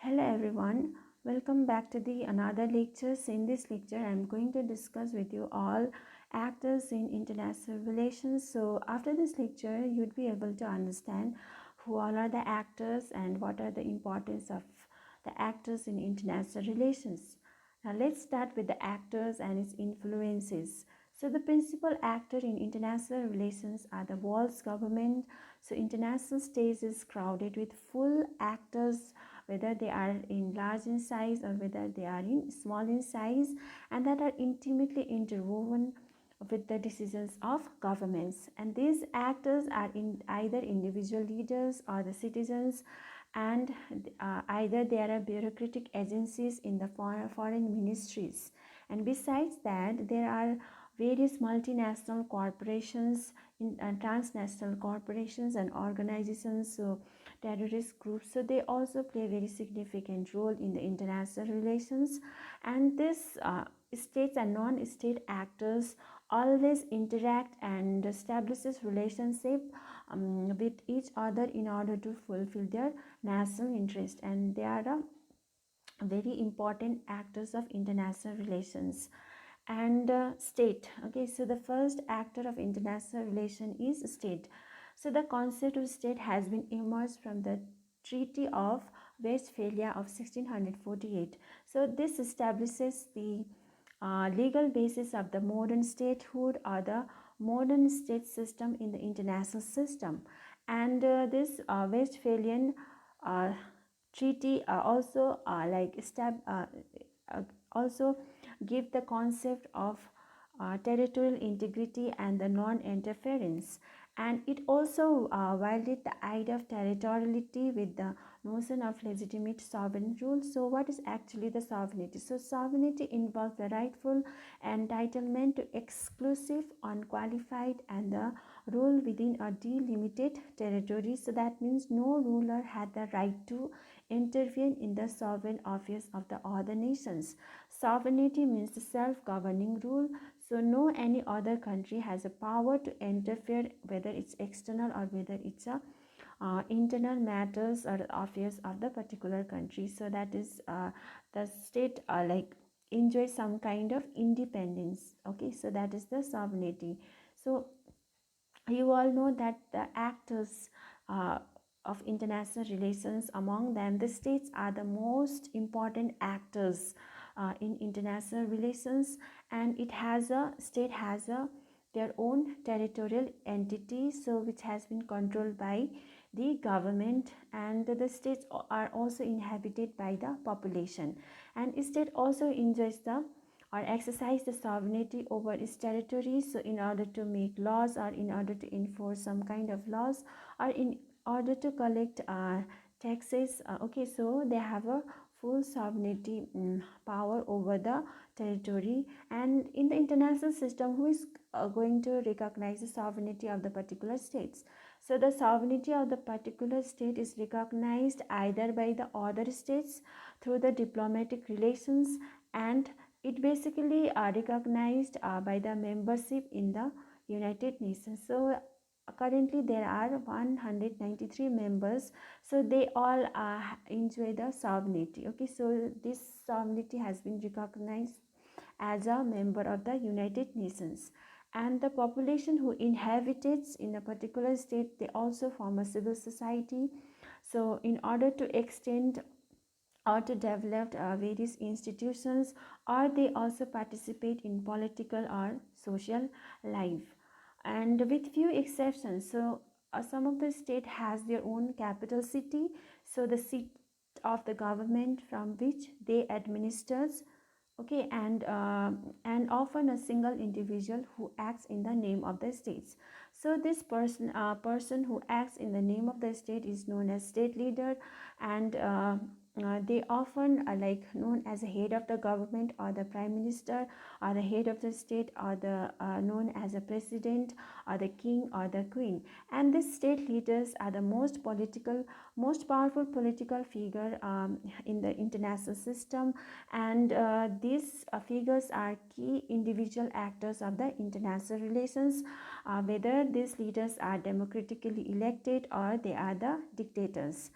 Hello everyone, welcome back to the another lectures. In this lecture, I am going to discuss with you all actors in international relations. So after this lecture, you'd be able to understand who all are the actors and what are the importance of the actors in international relations. Now let's start with the actors and its influences. So the principal actor in international relations are the world's government. So international stage is crowded with full actors, whether they are in large in size or whether they are in small in size, and that are intimately interwoven with the decisions of governments. And these actors are in either individual leaders or the citizens, and either there are bureaucratic agencies in the foreign ministries. And besides that, there are various multinational corporations, transnational corporations and organizations, so terrorist groups, so they also play a very significant role in the international relations. And this states and non-state actors always interact and establishes relationship with each other in order to fulfill their national interest, and they are very important actors of international relations. And state, okay, so the first actor of international relation is state. So the concept of state has been emerged from the Treaty of Westphalia of 1648. So this establishes the legal basis of the modern statehood or the modern state system in the international system. And this Westphalian uh, treaty also also give the concept of territorial integrity and the non-interference, and it also violated the idea of territoriality with the notion of legitimate sovereign rule. So what is actually the sovereignty? So sovereignty involves the rightful entitlement to exclusive, unqualified and the rule within a delimited territory. So that means no ruler had the right to intervene in the sovereign affairs of the other nations. Sovereignty means the self-governing rule. So no any other country has a power to interfere, whether it's external or whether it's a internal matters or affairs of the particular country. So that is the state enjoys some kind of independence. Okay, so that is the sovereignty. So you all know that the actors uh, of international relations, among them the states are the most important actors in international relations, and it has a state has a their own territorial entity, so which has been controlled by the government, and the states are also inhabited by the population, and state also enjoys the or exercise the sovereignty over its territories. So in order to make laws or in order to enforce some kind of laws or in order to collect taxes, okay, so they have a full sovereignty power over the territory. And in the international system, who is going to recognize the sovereignty of the particular states? So the sovereignty of the particular state is recognized either by the other states through the diplomatic relations, and it basically recognized by the membership in the United Nations. So currently there are 193 members, so they all enjoy the sovereignty. Okay, so this sovereignty has been recognized as a member of the United Nations. And the population who inhabits in a particular state, they also form a civil society. So in order to extend or to develop various institutions, or they also participate in political or social life, and with few exceptions. So some of the state has their own capital city, so the seat of the government from which they administers. Okay, and often a single individual who acts in the name of the states. So this person who acts in the name of the state is known as state leader, and they often are like known as the head of the government or the prime minister or the head of the state or the known as a president or the king or the queen. And these state leaders are the most powerful political figure in the international system, and these figures are key individual actors of the international relations, whether these leaders are democratically elected or they are the dictators.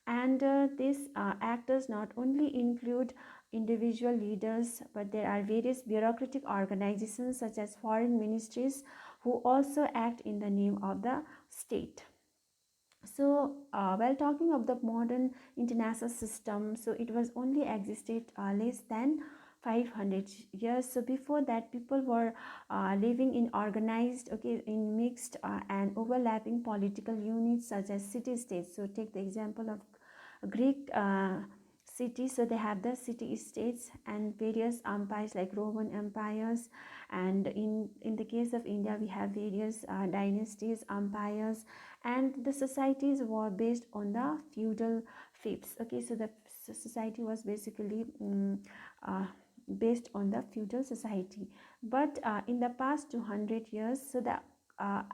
And these actors not only include individual leaders, but there are various bureaucratic organizations such as foreign ministries who also act in the name of the state. So while talking of the modern international system, so it was only existed less than 500 years. So before that, people were living in organized, okay, in mixed and overlapping political units such as city states. So take the example of Greek cities. So they have the city states and various empires like Roman empires, and in the case of India we have various dynasties, empires, and the societies were based on the feudal fiefs. Okay, so the society was basically uh, based on the feudal society. But in the past 200 years, so the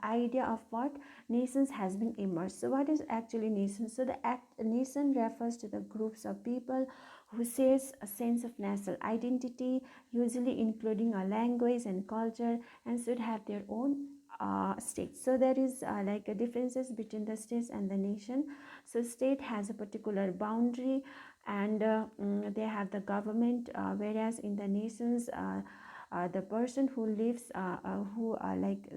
idea of what nations has been emerged. So what is actually nation? So the nation refers to the groups of people who shares a sense of national identity, usually including a language and culture, and should have their own states. So there is like a differences between the states and the nation. So state has a particular boundary, and they have the government, whereas in the nations, the person who lives who like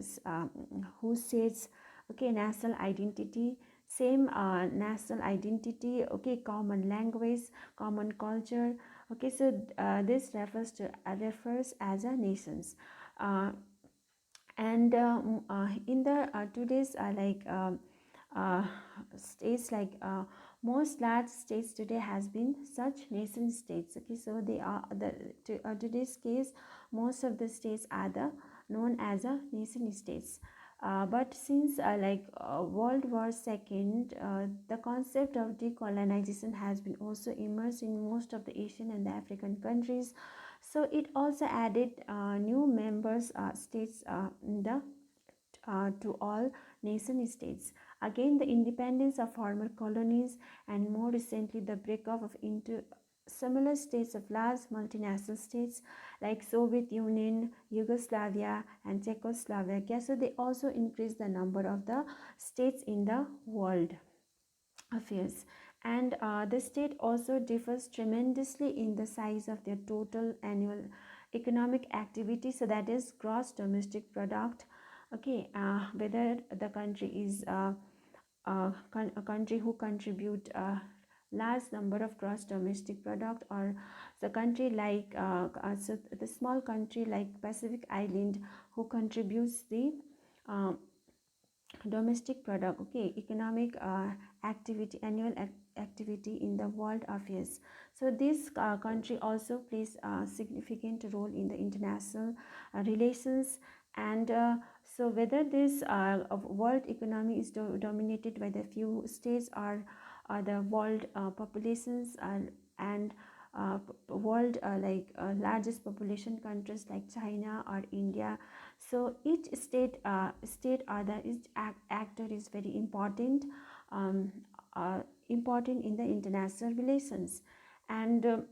who says, okay, national identity, same national identity, okay, common language, common culture. Okay, so this refers as a nations. uh, and in the today's uh, states, like most large states today has been such nation states. Okay, so they are the today's case, most of the states are the known as a nation states. But since World War II, the concept of decolonization has been also immersed in most of the Asian and the African countries. So it also added new members states in the to all nation states. Again, the independence of former colonies, and more recently the breakup of into similar states of large multinational states like Soviet Union, Yugoslavia, and Czechoslovakia. So they also increased the number of the states in the world affairs. And the state also differs tremendously in the size of their total annual economic activity, so that is gross domestic product. Okay, whether the country is a country who contribute a large number of gross domestic product, or the country like so the small country like Pacific Island who contributes the uh, domestic product, okay, economic activity, annual activity in the world affairs. So this country also plays a significant role in the international relations. And so whether this world economy is dominated by the few states, or the world populations, and world largest population countries like China or India. So each state or the each actor is very important, um, important in the international relations. And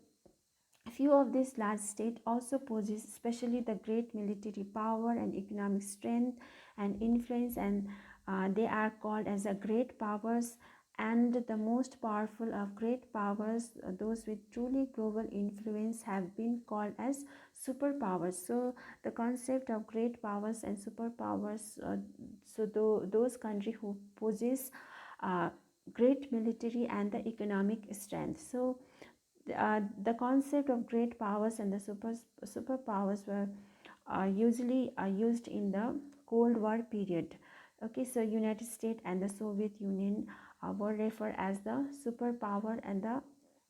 few of these large states also possess especially the great military power and economic strength and influence, and they are called as the great powers. And the most powerful of great powers, those with truly global influence, have been called as superpowers. So the concept of great powers and superpowers, so those countries who possess great military and the economic strength. So the concept of great powers and the superpowers were usually used in the Cold War period. Okay, so United States and the Soviet Union were referred as the superpower and the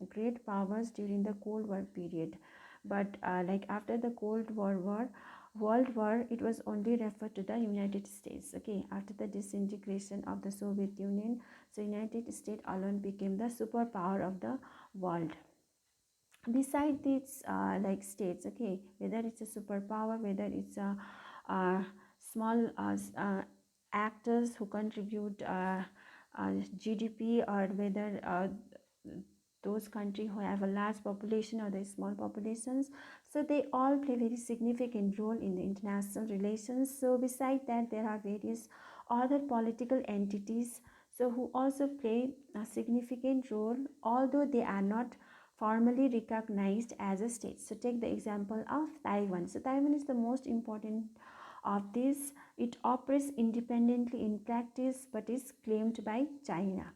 great powers during the Cold War period. But like after the World War, it was only referred to the United States. Okay, after the disintegration of the Soviet Union, so United States alone became the superpower of the world. Beside these states, okay, whether it's a superpower, whether it's a small actors who contribute GDP, or whether those countries who have a large population or the small populations, so they all play very significant role in the international relations. So beside that, there are various other political entities. so who also play a significant role, although they are not formally recognized as a state. So take the example of Taiwan. So Taiwan is the most important of this. It operates independently in practice but is claimed by China.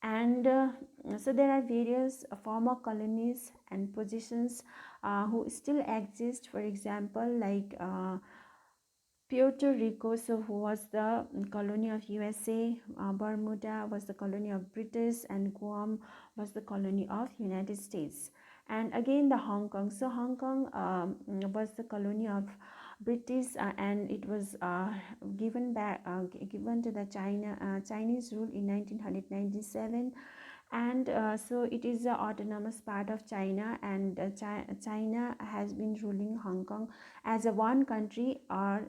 And so there are various former colonies and positions who still exist. For example, like Puerto Rico, so who was the colony of USA, Bermuda was the colony of British, and Guam was the colony of United States. And again the Hong Kong. So Hong Kong was the colony of British, and it was given to the Chinese rule in 1997. And so it is the autonomous part of China, and China has been ruling Hong Kong as a one country, or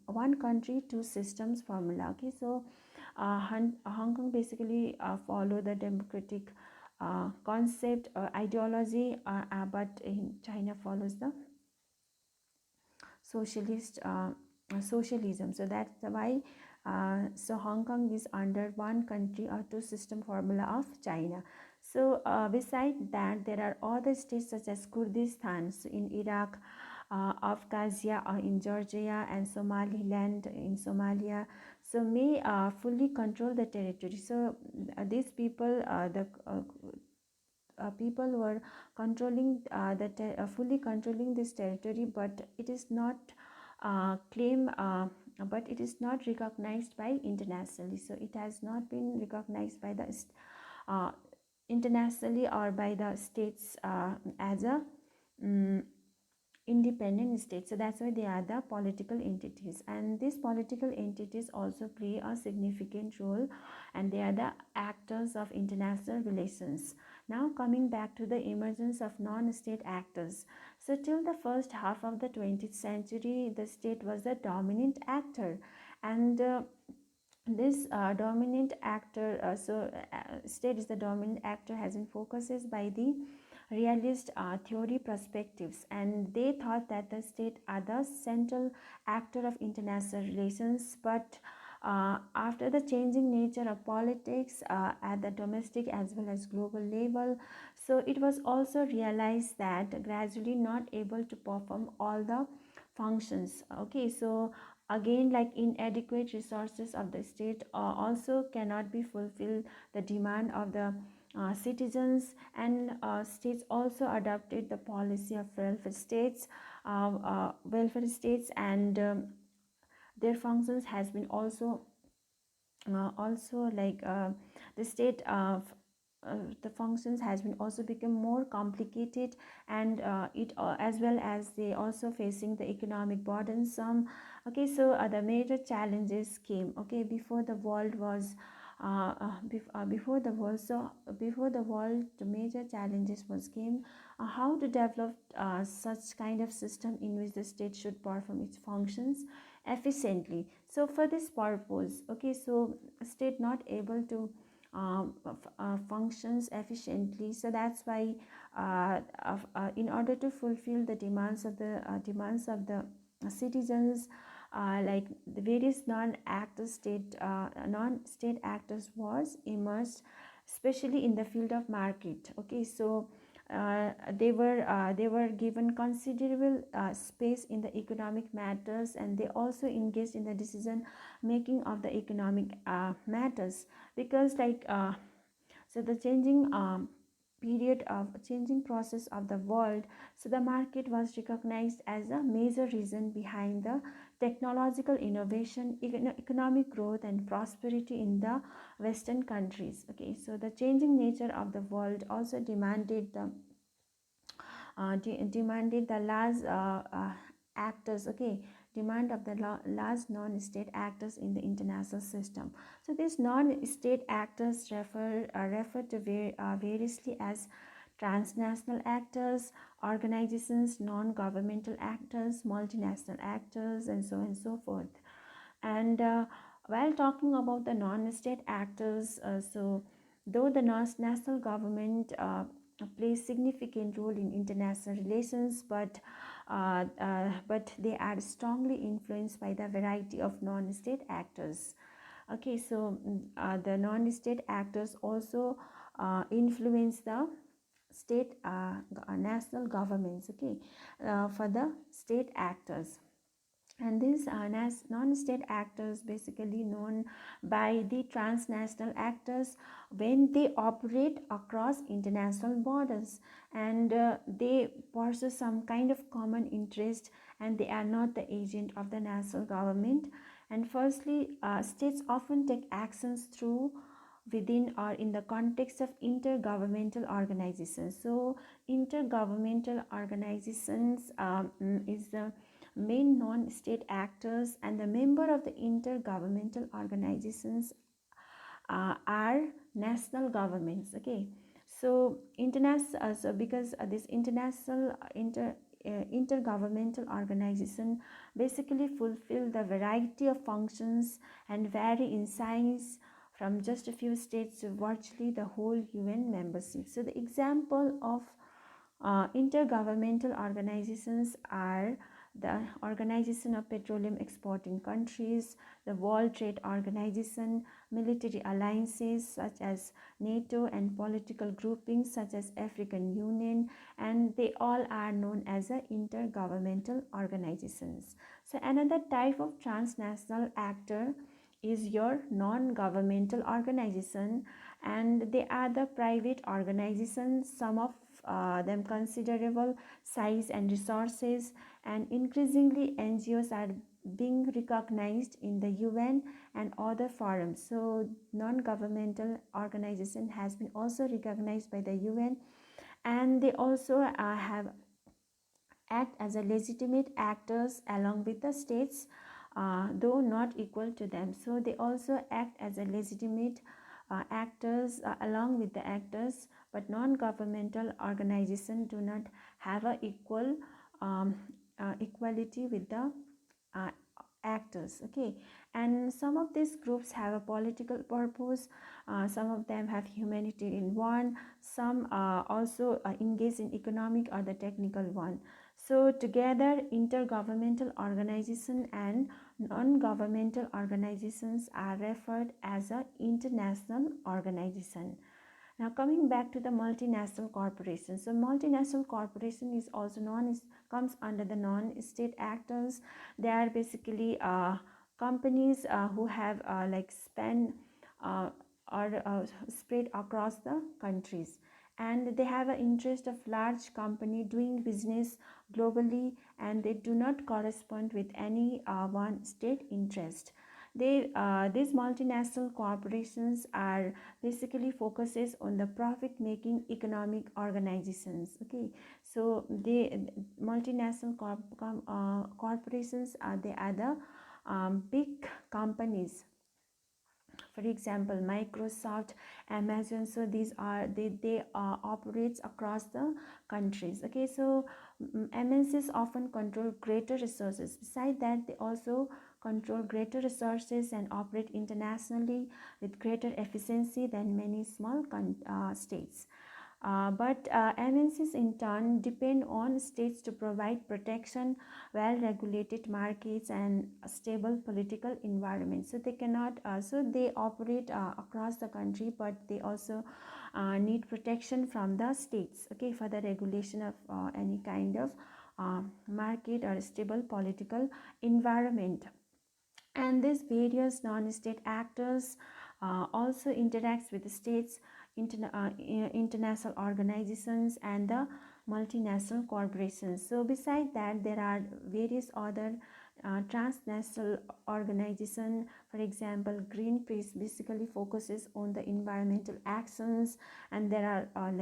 one country two systems formula. Okay, so Hong Kong basically follow the democratic concept ideology, but in China follows the socialist socialism. So that's why so Hong Kong is under one country or two system formula of China. So beside that, there are other states such as Kurdistan in Iraq, Abkhazia in Georgia, and Somaliland in Somalia, so may fully control the territory. So these people, the people were controlling fully controlling this territory, but it is not claim but it is not recognized by internationally. So it has not been recognized by the uh, internationally or by the states as a um, independent states. So that's why they are the political entities, and these political entities also play a significant role, and they are the actors of international relations. Now coming back to the emergence of non-state actors. So till the first half of the 20th century, the state was the dominant actor, and this dominant actor state is the dominant actor has been focuses by the realist theory perspectives, and they thought that the state are the central actor of international relations. But after the changing nature of politics at the domestic as well as global level, so it was also realized that gradually not able to perform all the functions. Okay, so again, like inadequate resources of the state also cannot be fulfilled the demand of the citizens, and states also adopted the policy of welfare states, and their functions has been also like the state of the functions has been also become more complicated, and it as well as they also facing the economic burdensome. Okay, so the major challenges came, okay, before the world was before the world so before the world, the major challenges was came how to develop such kind of system in which the state should perform its functions efficiently. So for this purpose, okay, so state not able to functions efficiently. So that's why in order to fulfill the demands of the citizens, like the various non-state actors was emerged, especially in the field of market. Okay, so they were given considerable space in the economic matters, and they also engaged in the decision making of the economic matters, because like so the changing process of the world, so the market was recognized as a major reason behind the technological innovation, economic growth, and prosperity in the western countries. Okay, so the changing nature of the world also demanded the large actors, okay, demand of the large non-state actors in the international system. So these non-state actors refer to variously as transnational actors, organizations, non-governmental actors, multinational actors, and so on and so forth. And while talking about the non-state actors, so though the national government plays significant role in international relations, but they are strongly influenced by the variety of non-state actors. Okay, so the non-state actors also influence the state national governments, okay, for the state actors. And these non-state actors basically known by the transnational actors when they operate across international borders, and they pursue some kind of common interest, and they are not the agent of the national government. And firstly, states often take actions through within or in the context of intergovernmental organizations. So intergovernmental organizations is the main non-state actors, and the member of the intergovernmental organizations are national governments. Okay, so international so because this international intergovernmental organization basically fulfill the variety of functions and vary in size from just a few states to virtually the whole UN membership. So the example of intergovernmental organizations are the Organization of Petroleum Exporting Countries, the World Trade Organization, military alliances such as NATO, and political groupings such as African Union, and they all are known as intergovernmental organizations. So another type of transnational actor is your non-governmental organization, and they are the private organizations, some of them considerable size and resources, and increasingly NGOs are being recognized in the UN and other forums. So non-governmental organization has been also recognized by the UN, and they also have act as a legitimate actors along with the states, though not equal to them. So they also act as a legitimate actors along with the actors, but non-governmental organizations do not have a equal equality with the uh, actors. Okay, and some of these groups have a political purpose, some of them have humanitarian one, some also engage in economic or the technical one. So together intergovernmental organization and non-governmental organizations are referred as a international organization. Now coming back to the multinational corporation. So multinational corporation is also comes under the non-state actors. They are basically companies who have like span uh, or spread across the countries, and they have an interest of large company doing business globally, and they do not correspond with any one state interest. These multinational corporations are basically focuses on the profit making economic organizations. Okay, so the multinational corporations are the other big companies, for example Microsoft, Amazon. So these are they operates across the countries. Okay, so MNCs often control greater resources. Besides that, they also control greater resources and operate internationally with greater efficiency than many small states. But MNCs in turn depend on states to provide protection, well-regulated markets, and a stable political environment. So they cannot. So they operate across the country, but they also need protection from the states. Okay, for the regulation of any kind of market or stable political environment. And these various non-state actors also interacts with the states, international organizations, and the multinational corporations. So besides that, there are various other transnational organization. For example, Greenpeace basically focuses on the environmental actions, and there are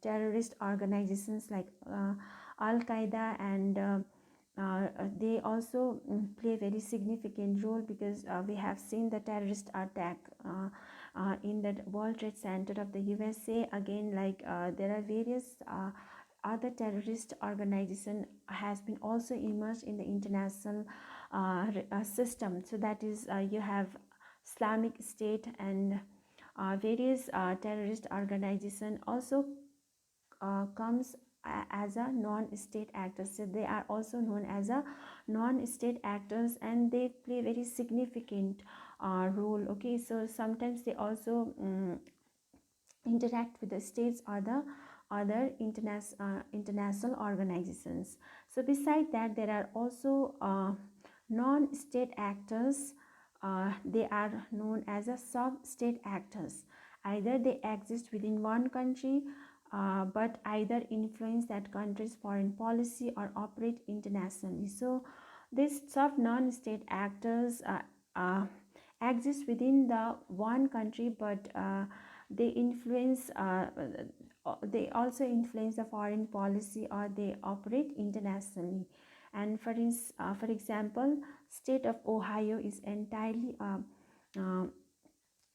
terrorist organizations like Al Qaeda, and they also play a very significant role, because we have seen the terrorist attack in the World Trade Center of the USA. Again, there are various other terrorist organization has been also emerged in the international system. So that is you have Islamic State, and various terrorist organization also comes as a non-state actors. So they are also known as a non-state actors, and they play very significant role. Okay, so sometimes they also interact with the states or the other international organizations. So beside that, there are also non-state actors. They are known as a sub-state actors. Either they exist within one country, but either influence that country's foreign policy or operate internationally. So these sub non-state actors exist within the one country, but they influence they also influence the foreign policy, or they operate internationally. And for example, state of Ohio is uh,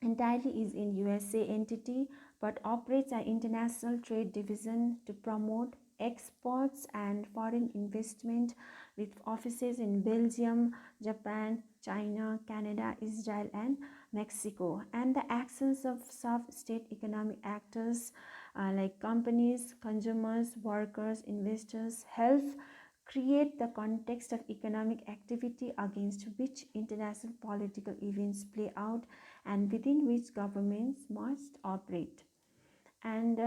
entirely is in USA entity, but operates an international trade division to promote exports and foreign investment, with offices in Belgium, Japan, China, Canada, Israel, and Mexico. And the actions of sub-state economic actors like companies, consumers, workers, investors help create the context of economic activity against which international political events play out, and within which governments must operate. And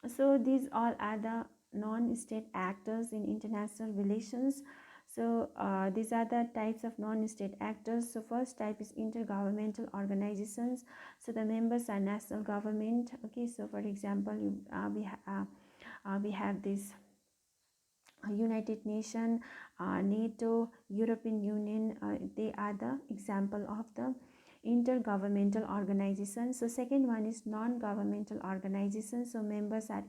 so these all are the non-state actors in international relations. So these are the types of non-state actors. So first type is intergovernmental organizations. So the members are national government. Okay, so for example, we have this United Nations, NATO, European Union. They are the example of the intergovernmental organizations. So second one is non-governmental organizations. So members are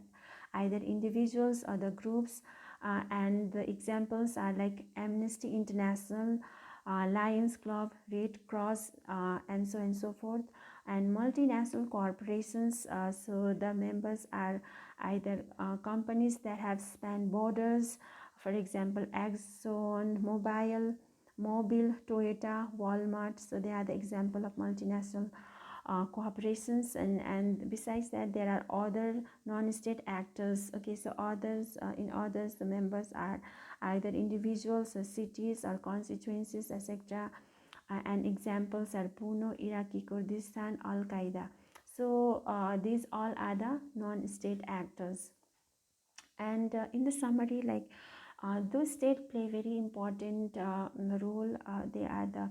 either individuals or the groups, and the examples are like Amnesty International, Lions Club, Red Cross, and so and so forth. And multinational corporations, so the members are either companies that have spanned borders, for example Exxon Mobil, Toyota, Walmart. So they are the example of multinational corporations. And besides that, there are other non-state actors. Okay, so others, in others the members are either individuals or cities or constituencies, etc. And examples are Puno, Iraqi Kurdistan, Al Qaeda. So these all are the non-state actors. And in the summary, like those states play very important role. They are the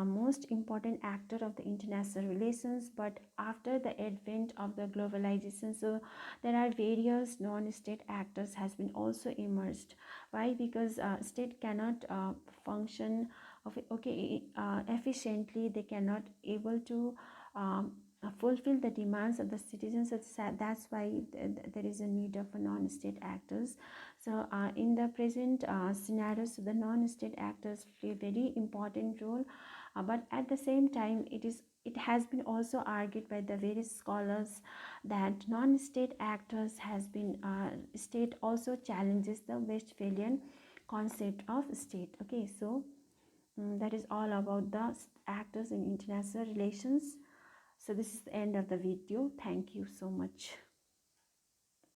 most important actor of the international relations. But after the advent of the globalization, so there are various non-state actors has been also emerged. Why? Because state cannot function efficiently. They cannot able to fulfill the demands of the citizens. That's why there is a need of a non-state actors. So in the present scenarios, the non-state actors play a very important role. But at the same time, it has been also argued by the various scholars that non-state actors has been state also challenges the Westphalian concept of state. Okay, so that is all about the actors in international relations. So this is the end of the video. Thank you so much.